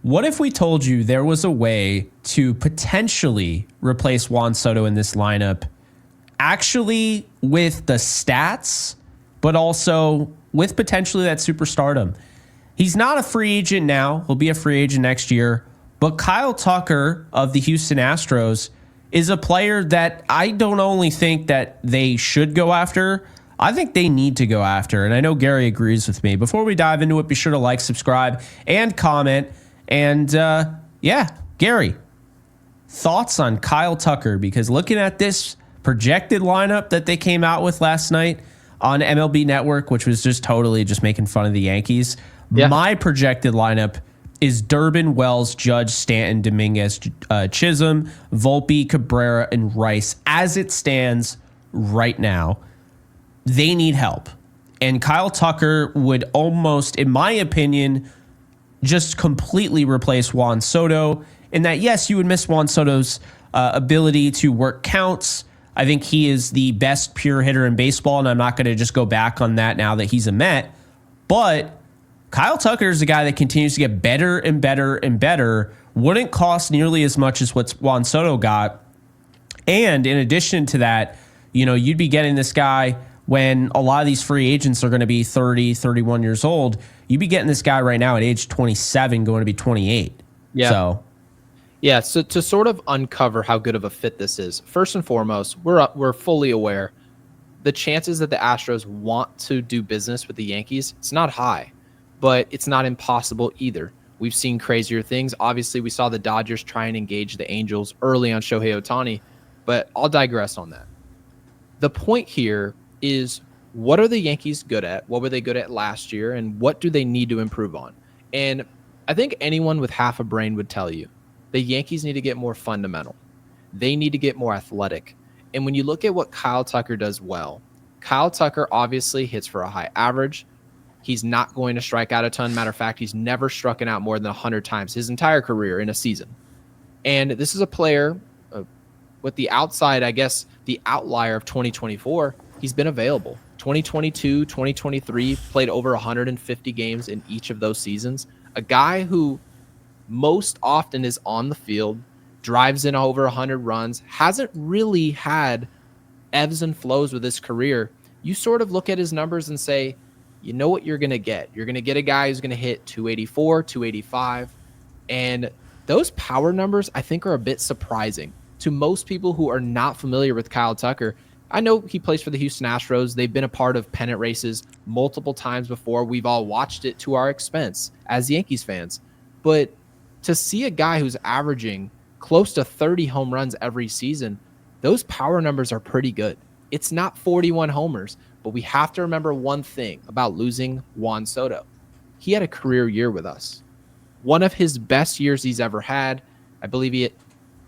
What if we told you there was a way to potentially replace Juan Soto in this lineup, actually with the stats, but also with potentially that superstardom? He's not a free agent now. He'll be a free agent next year. But Kyle Tucker of the Houston Astros is a player that I don't only think that they should go after, I think they need to go after. And I know Gary agrees with me. Before we dive into it, be sure to like, subscribe, and comment. And Gary, thoughts on Kyle Tucker? Because looking at this projected lineup that they came out with last night on MLB Network, which was just totally just making fun of the Yankees, my projected lineup is Durbin, Wells, Judge, Stanton, Dominguez, Chisholm, Volpe, Cabrera, and Rice. As it stands right now, they need help. And Kyle Tucker would almost, in my opinion, just completely replace Juan Soto. In that, yes, you would miss Juan Soto's ability to work counts. I think he is the best pure hitter in baseball, and I'm not going to just go back on that now that he's a Met. But Kyle Tucker is a guy that continues to get better and better and better. Wouldn't cost nearly as much as what Juan Soto got. And in addition to that, you'd be getting this guy when a lot of these free agents are going to be 30, 31 years old. You'd be getting this guy right now at age 27 going to be 28. So to sort of uncover how good of a fit this is, first and foremost, we're fully aware the chances that the Astros want to do business with the Yankees, it's not high, but it's not impossible either. We've seen crazier things. Obviously, we saw the Dodgers try and engage the Angels early on Shohei Ohtani, but I'll digress on that. The point here is, what are the Yankees good at? What were they good at last year? And what do they need to improve on? And I think anyone with half a brain would tell you the Yankees need to get more fundamental. They need to get more athletic. And when you look at what Kyle Tucker does well, Kyle Tucker obviously hits for a high average. He's not going to strike out a ton. Matter of fact, he's never struck out more than 100 times his entire career in a season. And this is a player with the outside, I guess, the outlier of 2024. He's been available. 2022, 2023, played over 150 games in each of those seasons. A guy who most often is on the field, drives in over 100 runs, hasn't really had ebbs and flows with his career. You sort of look at his numbers and say, you know what you're going to get. You're going to get a guy who's going to hit 284, 285. And those power numbers, I think, are a bit surprising to most people who are not familiar with Kyle Tucker. I know he plays for the Houston Astros. They've been a part of pennant races multiple times before. We've all watched it to our expense as Yankees fans. But to see a guy who's averaging close to 30 home runs every season, those power numbers are pretty good. It's not 41 homers, but we have to remember one thing about losing Juan Soto. He had a career year with us. One of his best years he's ever had. I believe he hit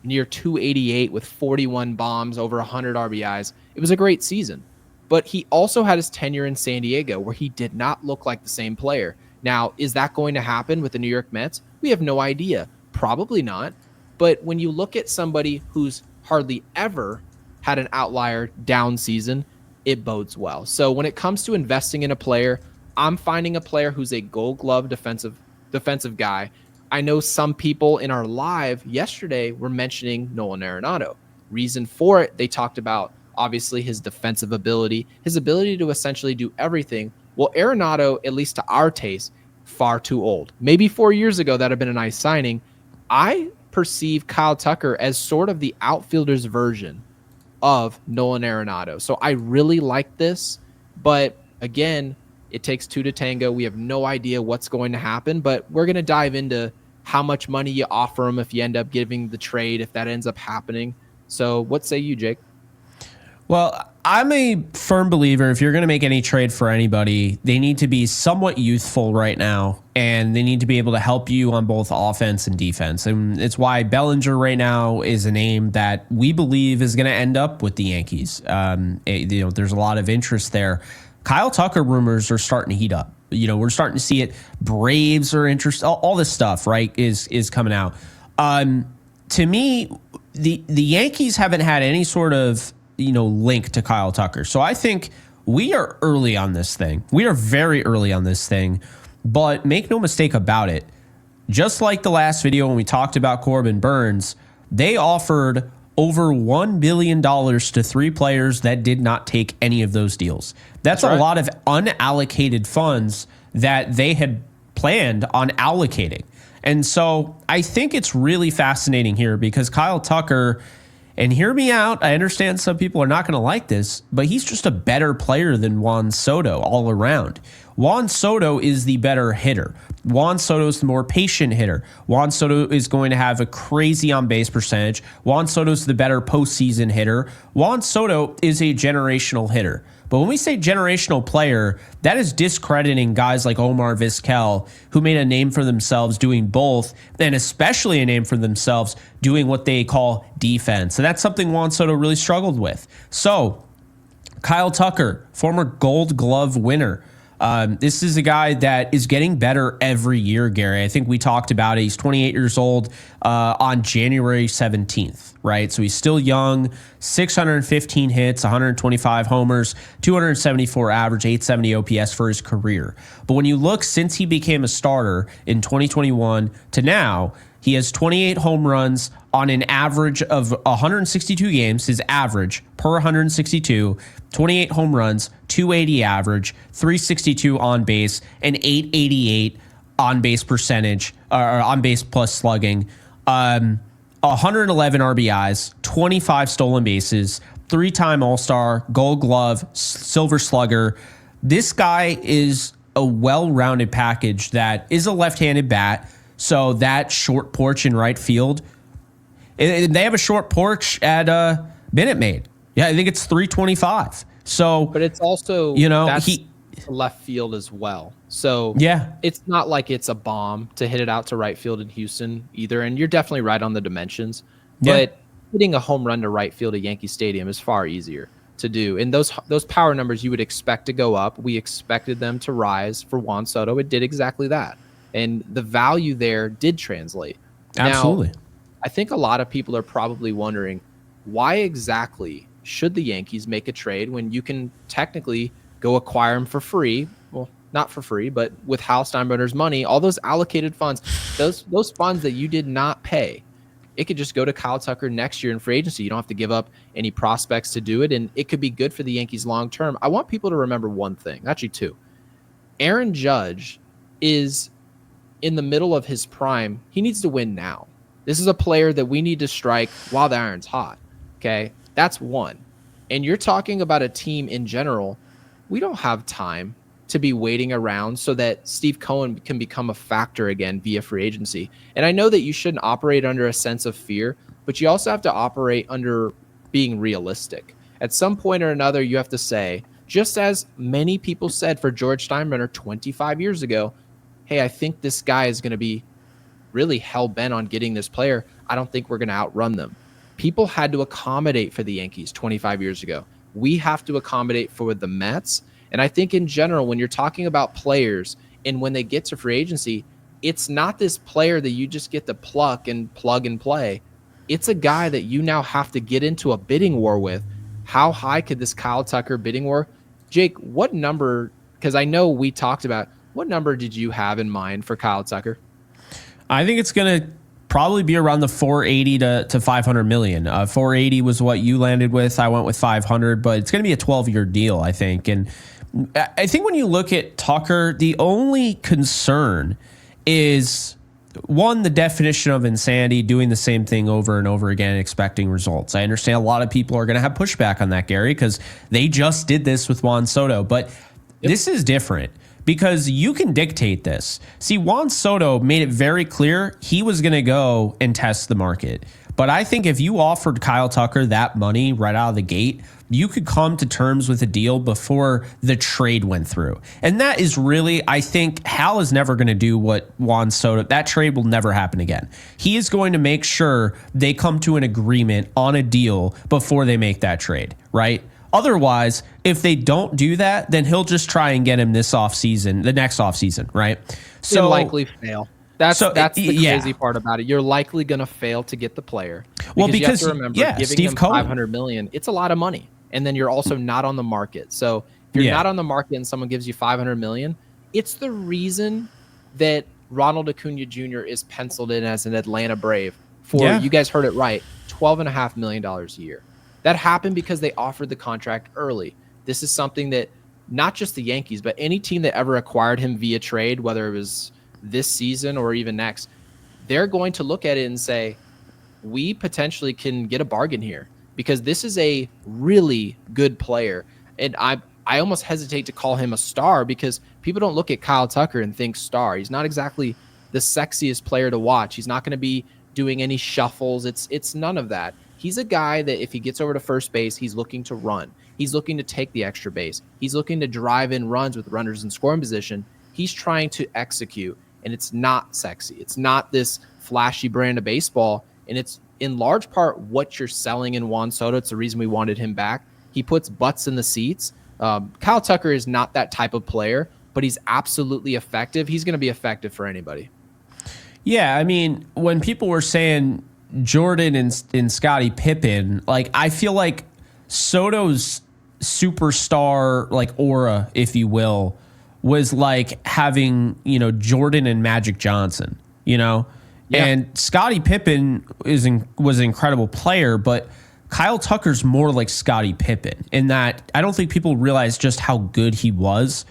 near 288 with 41 bombs, over 100 RBIs. It was a great season. But he also had his tenure in San Diego where he did not look like the same player. Now, is that going to happen with the New York Mets? We have no idea. Probably not. But when you look at somebody who's hardly ever had an outlier down season, it bodes well. So when it comes to investing in a player, I'm finding a player who's a Gold Glove defensive guy. I know some people in our live yesterday were mentioning Nolan Arenado. Reason for it, they talked about obviously his defensive ability, his ability to essentially do everything. Well, Arenado, at least to our taste, far too old. Maybe 4 years ago, that'd have been a nice signing. I perceive Kyle Tucker as sort of the outfielder's version of Nolan Arenado. So I really like this, but again, it takes two to tango. We have no idea what's going to happen, but we're going to dive into how much money you offer him if you end up giving the trade, if that ends up happening. So what say you, Jake? Well, I'm a firm believer if you're going to make any trade for anybody, they need to be somewhat youthful right now, and they need to be able to help you on both offense and defense. And it's why Bellinger right now is a name that we believe is going to end up with the Yankees. There's a lot of interest there. Kyle Tucker rumors are starting to heat up. We're starting to see it. Braves are interested. All this stuff, right, is coming out. To me, the Yankees haven't had any sort of link to Kyle Tucker. So I think we are early on this thing. We are very early on this thing. But make no mistake about it, just like the last video when we talked about Corbin Burns, they offered over $1 billion to 3 players that did not take any of those deals. That's a lot of unallocated funds that they had planned on allocating. And so I think it's really fascinating here because Kyle Tucker, and hear me out, I understand some people are not going to like this, but he's just a better player than Juan Soto all around. Juan Soto is the better hitter. Juan Soto is the more patient hitter. Juan Soto is going to have a crazy on-base percentage. Juan Soto is the better postseason hitter. Juan Soto is a generational hitter. But when we say generational player, that is discrediting guys like Omar Vizquel, who made a name for themselves doing both, and especially a name for themselves doing what they call defense. And that's something Juan Soto really struggled with. So, Kyle Tucker, former Gold Glove winner. This is a guy that is getting better every year, Gary. I think we talked about it. He's 28 years old on January 17th, right? So he's still young, 615 hits, 125 homers, 274 average, 870 OPS for his career. But when you look since he became a starter in 2021 to now, he has 28 home runs on an average of 162 games, his average per 162, 28 home runs, 280 average, 362 on base, and 888 on base percentage, or on base plus slugging, 111 RBIs, 25 stolen bases, 3-time All-Star, Gold Glove, Silver Slugger. This guy is a well-rounded package that is a left-handed bat. So that short porch in right field, they have a short porch at Minute Maid. Yeah, I think it's 325. So, but it's also, that's left field as well. So yeah, it's not like it's a bomb to hit it out to right field in Houston either. And you're definitely right on the dimensions. But hitting a home run to right field at Yankee Stadium is far easier to do. And those power numbers you would expect to go up. We expected them to rise for Juan Soto. It did exactly that. And the value there did translate. Absolutely. Now, I think a lot of people are probably wondering, why exactly should the Yankees make a trade when you can technically go acquire him for free? Well, not for free, but with Hal Steinbrenner's money, all those allocated funds, those funds that you did not pay, it could just go to Kyle Tucker next year in free agency. You don't have to give up any prospects to do it, and it could be good for the Yankees long term. I want people to remember one thing, actually two. Aaron Judge is in the middle of his prime. He needs to win now. This is a player that we need to strike while the iron's hot. Okay, that's one. And you're talking about a team in general. We don't have time to be waiting around so that Steve Cohen can become a factor again via free agency. And I know that you shouldn't operate under a sense of fear, but you also have to operate under being realistic. At some point or another, you have to say, just as many people said for George Steinbrenner 25 years ago, hey, I think this guy is going to be really hell-bent on getting this player. I don't think we're going to outrun them. People had to accommodate for the Yankees 25 years ago. We have to accommodate for the Mets. And I think in general, when you're talking about players and when they get to free agency, it's not this player that you just get to pluck and plug and play. It's a guy that you now have to get into a bidding war with. How high could this Kyle Tucker bidding war? Jake, what number, because I know we talked about, what number did you have in mind for Kyle Tucker? I think it's going to probably be around the 480 to 500 million. 480 was what you landed with. I went with 500, but it's going to be a 12-year deal, I think. And I think when you look at Tucker, the only concern is, one, the definition of insanity, doing the same thing over and over again, expecting results. I understand a lot of people are going to have pushback on that, Gary, because they just did this with Juan Soto. But this is different, because you can dictate this. See, Juan Soto made it very clear he was going to go and test the market. But I think if you offered Kyle Tucker that money right out of the gate, you could come to terms with a deal before the trade went through. And that is really, I think, Hal is never going to do what Juan Soto, that trade will never happen again. He is going to make sure they come to an agreement on a deal before they make that trade, right? Otherwise, if they don't do that, then he'll just try and get him this offseason, the next offseason, right? So he'll likely fail. That's the crazy part about it. You're likely going to fail to get the player. Because you have to remember, giving Steve him Cohen. $500 million, it's a lot of money. And then you're also not on the market. So if you're not on the market and someone gives you $500 million, it's the reason that Ronald Acuna Jr. is penciled in as an Atlanta Brave for, Yeah. you guys heard it right, $12.5 million a year. That happened because they offered the contract early. This is something that not just the Yankees, but any team that ever acquired him via trade, whether it was this season or even next, they're going to look at it and say, we potentially can get a bargain here because this is a really good player. And I almost hesitate to call him a star because people don't look at Kyle Tucker and think star. He's not exactly the sexiest player to watch. He's not going to be doing any shuffles. It's none of that. He's a guy that if he gets over to first base, he's looking to run. He's looking to take the extra base. He's looking to drive in runs with runners in scoring position. He's trying to execute, and it's not sexy. It's not this flashy brand of baseball, and it's in large part what you're selling in Juan Soto. It's the reason we wanted him back. He puts butts in the seats. Kyle Tucker is not that type of player, but he's absolutely effective. He's going to be effective for anybody. Yeah, I mean, when people were saying Jordan and Scottie Pippen, like I feel like Soto's superstar like aura, if you will, was like having, Jordan and Magic Johnson, Yeah. And Scottie Pippen was an incredible player, but Kyle Tucker's more like Scottie Pippen in that I don't think people realize just how good he was.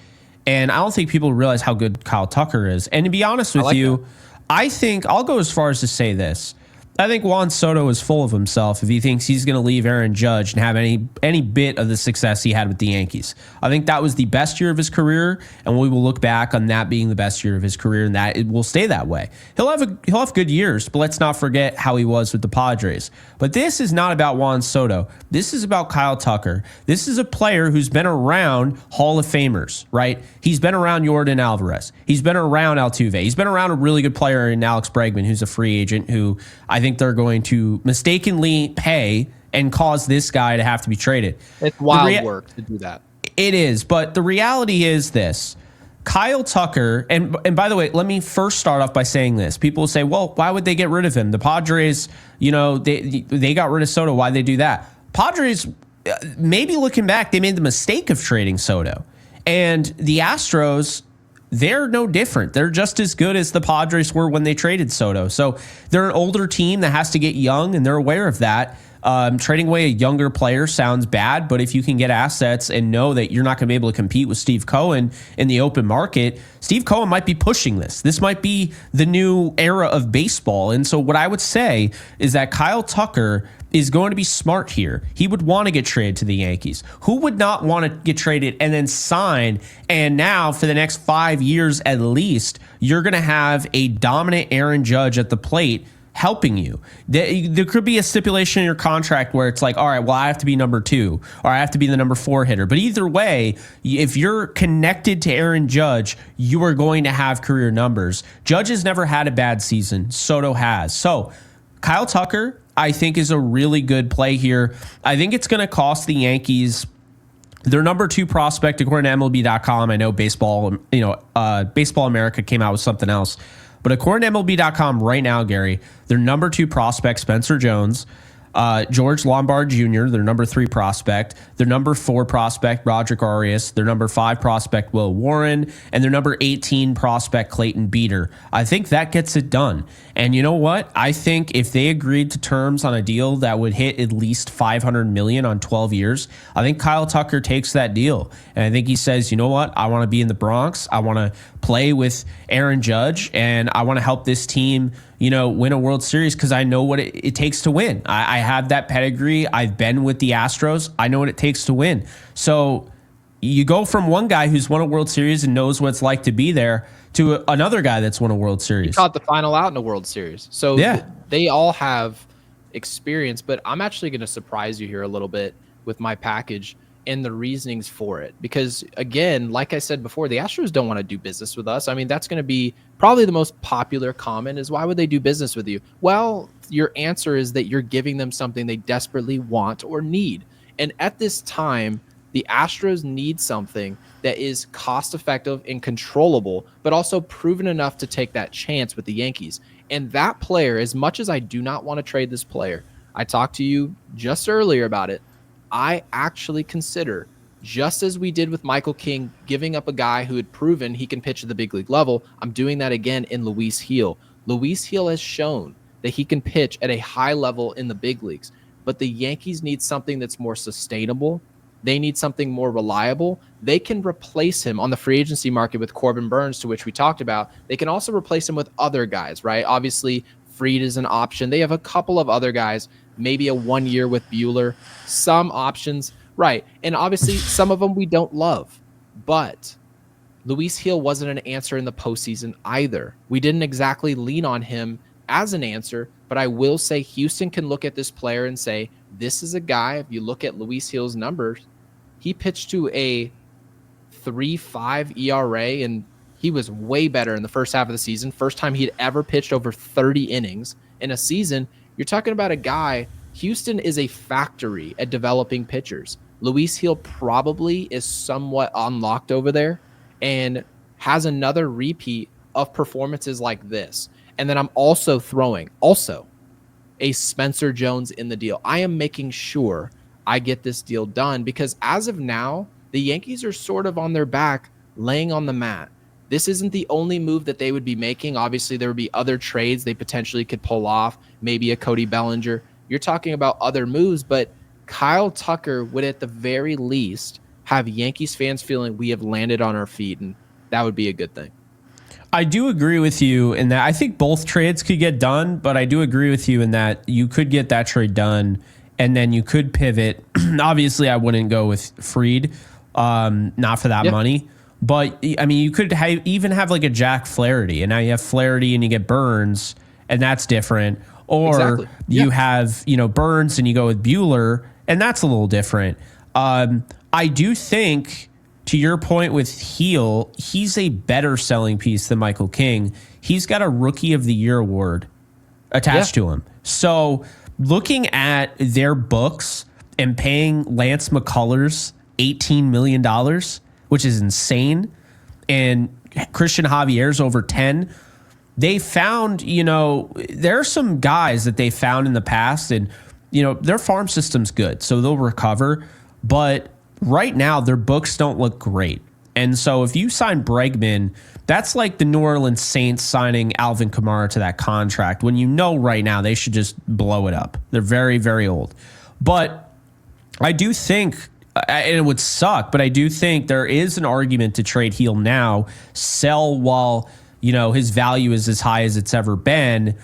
And I don't think people realize how good Kyle Tucker is. And to be honest with you, I think I'll go as far as to say this. I think Juan Soto is full of himself if he thinks he's going to leave Aaron Judge and have any bit of the success he had with the Yankees. I think that was the best year of his career, and we will look back on that being the best year of his career, and that it will stay that way. He'll have good years, but let's not forget how he was with the Padres. But this is not about Juan Soto. This is about Kyle Tucker. This is a player who's been around Hall of Famers, right? He's been around Yordan Alvarez. He's been around Altuve. He's been around a really good player in Alex Bregman, who's a free agent who I think they're going to mistakenly pay and cause this guy to have to be traded. It's wild work to do that. It is, but the reality is this. Kyle Tucker, and by the way, let me first start off by saying this. People say, well, why would they get rid of him? The Padres, they got rid of Soto. Why'd they do that? Padres, maybe looking back, they made the mistake of trading Soto. And the Astros, they're no different. They're just as good as the Padres were when they traded Soto. So they're an older team that has to get young, and they're aware of that. Trading away a younger player sounds bad, but if you can get assets and know that you're not going to be able to compete with Steve Cohen in the open market, Steve Cohen might be pushing this. This might be the new era of baseball. And so what I would say is that Kyle Tucker is going to be smart here. He would want to get traded to the Yankees. Who would not want to get traded and then sign? And now for the next 5 years at least, you're going to have a dominant Aaron Judge at the plate helping you. There could be a stipulation in your contract where it's like, all right, well, I have to be number 2 or I have to be the number 4 hitter. But either way, if you're connected to Aaron Judge, you are going to have career numbers. Judge has never had a bad season. Soto has. So Kyle Tucker, I think, is a really good play here. I think it's going to cost the Yankees their number 2 prospect, according to MLB.com. I know Baseball America came out with something else. But according to MLB.com right now, Gary, their number 2 prospect, Spencer Jones, George Lombard Jr., their number 3 prospect, their number 4 prospect, Roderick Arias, their number 5 prospect, Will Warren, and their number 18 prospect, Clayton Beeter. I think that gets it done. And you know what? I think if they agreed to terms on a deal that would hit at least $500 million on 12 years, I think Kyle Tucker takes that deal. And I think he says, you know what? I want to be in the Bronx. I want to play with Aaron Judge, and I want to help this team, win a World Series because I know what it takes to win. I have that pedigree. I've been with the Astros. I know what it takes to win. So you go from one guy who's won a World Series and knows what it's like to be there to another guy that's won a World Series. He caught the final out in a World Series. So yeah, they all have experience, but I'm actually going to surprise you here a little bit with my package and the reasonings for it. Because again, like I said before, the Astros don't want to do business with us. I mean, that's going to be probably the most popular comment is, why would they do business with you? Well, your answer is that you're giving them something they desperately want or need. And at this time, the Astros need something that is cost effective and controllable, but also proven enough to take that chance with the Yankees. And that player, as much as I do not want to trade this player, I talked to you just earlier about it, I actually consider just as we did with Michael King, giving up a guy who had proven he can pitch at the big league level. I'm doing that again in Luis Gil. Luis Gil has shown that he can pitch at a high level in the big leagues, but the Yankees need something that's more sustainable. They need something more reliable. They can replace him on the free agency market with Corbin Burns, to which we talked about. They can also replace him with other guys, right? Obviously, Fried is an option. They have a couple of other guys, maybe a 1 year with Bueller, some options. Right. And obviously, some of them we don't love. But Luis Gil wasn't an answer in the postseason either. We didn't exactly lean on him as an answer, but I will say Houston can look at this player and say, this is a guy, if you look at Luis Gil's numbers, he pitched to a 3.5 ERA, and he was way better in the first half of the season. First time he'd ever pitched over 30 innings in a season. You're talking about a guy, Houston is a factory at developing pitchers. Luis Gil probably is somewhat unlocked over there and has another repeat of performances like this. And then I'm also throwing a Spencer Jones in the deal. I am making sure I get this deal done because as of now, the Yankees are sort of on their back laying on the mat. This isn't the only move that they would be making. Obviously, there would be other trades they potentially could pull off, maybe a Cody Bellinger. You're talking about other moves, but Kyle Tucker would at the very least have Yankees fans feeling we have landed on our feet, and that would be a good thing. I do agree with you in that I think both trades could get done, but I do agree with you in that you could get that trade done and then you could pivot. Obviously, I wouldn't go with Fried, not for that money. But, I mean, you could even have like a Jack Flaherty, and now you have Flaherty and you get Burns, and that's different. Or you have, Burns and you go with Bueller, and that's a little different. I do think, to your point with Gil, he's a better selling piece than Michael King. He's got a Rookie of the Year award attached to him. So looking at their books and paying Lance McCullers $18 million, which is insane, and Christian Javier's over 10, they found, there are some guys that they found in the past, and, their farm system's good, so they'll recover. But right now, their books don't look great. And so if you sign Bregman, that's like the New Orleans Saints signing Alvin Kamara to that contract when right now they should just blow it up. They're very, very old. But I do think, and it would suck, but I do think there is an argument to trade Gil now, sell while, his value is as high as it's ever been.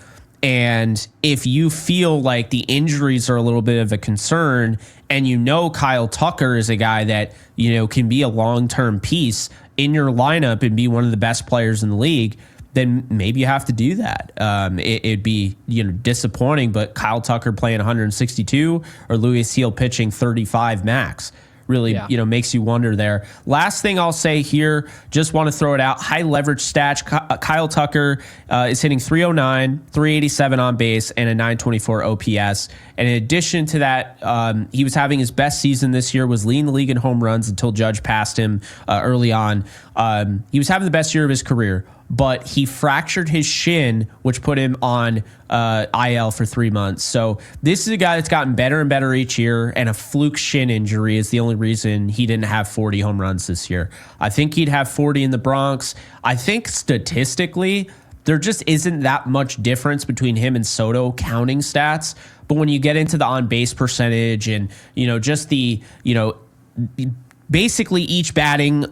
And if you feel like the injuries are a little bit of a concern and Kyle Tucker is a guy that, can be a long-term piece in your lineup and be one of the best players in the league, then maybe you have to do that. It'd be, disappointing, but Kyle Tucker playing 162 or Luis Gil pitching 35 max really, makes you wonder there. Last thing I'll say here, just want to throw it out. High leverage stats. Kyle Tucker is hitting 309, 387 on base, and a 924 OPS. And in addition to that, he was having his best season this year, was leading the league in home runs until Judge passed him early on. He was having the best year of his career, but he fractured his shin, which put him on IL for 3 months. So this is a guy that's gotten better and better each year, and a fluke shin injury is the only reason he didn't have 40 home runs this year. I think he'd have 40 in the Bronx. I think statistically, there just isn't that much difference between him and Soto counting stats. But when you get into the on-base percentage and, just the, basically each batting,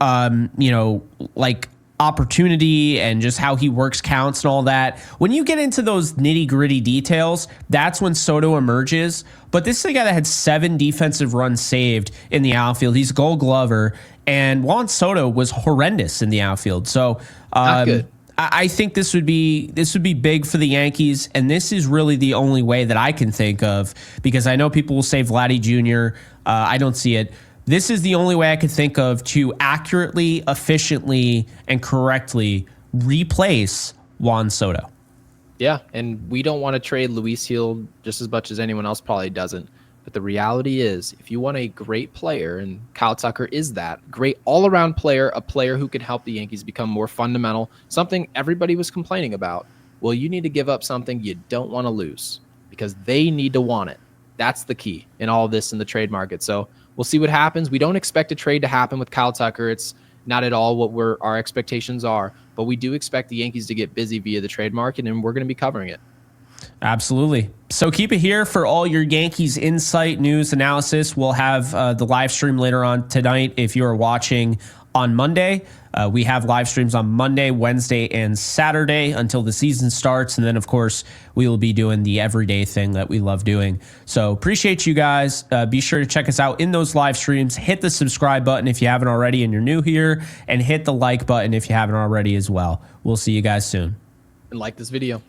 opportunity and just how he works counts and all that. When you get into those nitty-gritty details, that's when Soto emerges. But this is a guy that had 7 defensive runs saved in the outfield. He's a Gold Glover, and Juan Soto was horrendous in the outfield. So not good. I think this would be big for the Yankees, and this is really the only way that I can think of, because I know people will say Vladdy Jr. I don't see it. This is the only way I could think of to accurately, efficiently, and correctly replace Juan Soto. Yeah, and we don't want to trade Luis Gil just as much as anyone else probably doesn't. But the reality is, if you want a great player, and Kyle Tucker is that, great all-around player, a player who can help the Yankees become more fundamental, something everybody was complaining about, well, you need to give up something you don't want to lose because they need to want it. That's the key in all of this in the trade market. So we'll see what happens. We don't expect a trade to happen with Kyle Tucker. It's not at all what our expectations are, but we do expect the Yankees to get busy via the trade market, and we're going to be covering it. Absolutely. So keep it here for all your Yankees insight, news, analysis. We'll have the live stream later on tonight. If you are watching on Monday, we have live streams on Monday, Wednesday, and Saturday until the season starts. And then, of course, we will be doing the everyday thing that we love doing. So appreciate you guys. Be sure to check us out in those live streams. Hit the subscribe button if you haven't already and you're new here, and hit the like button if you haven't already as well. We'll see you guys soon. And like this video.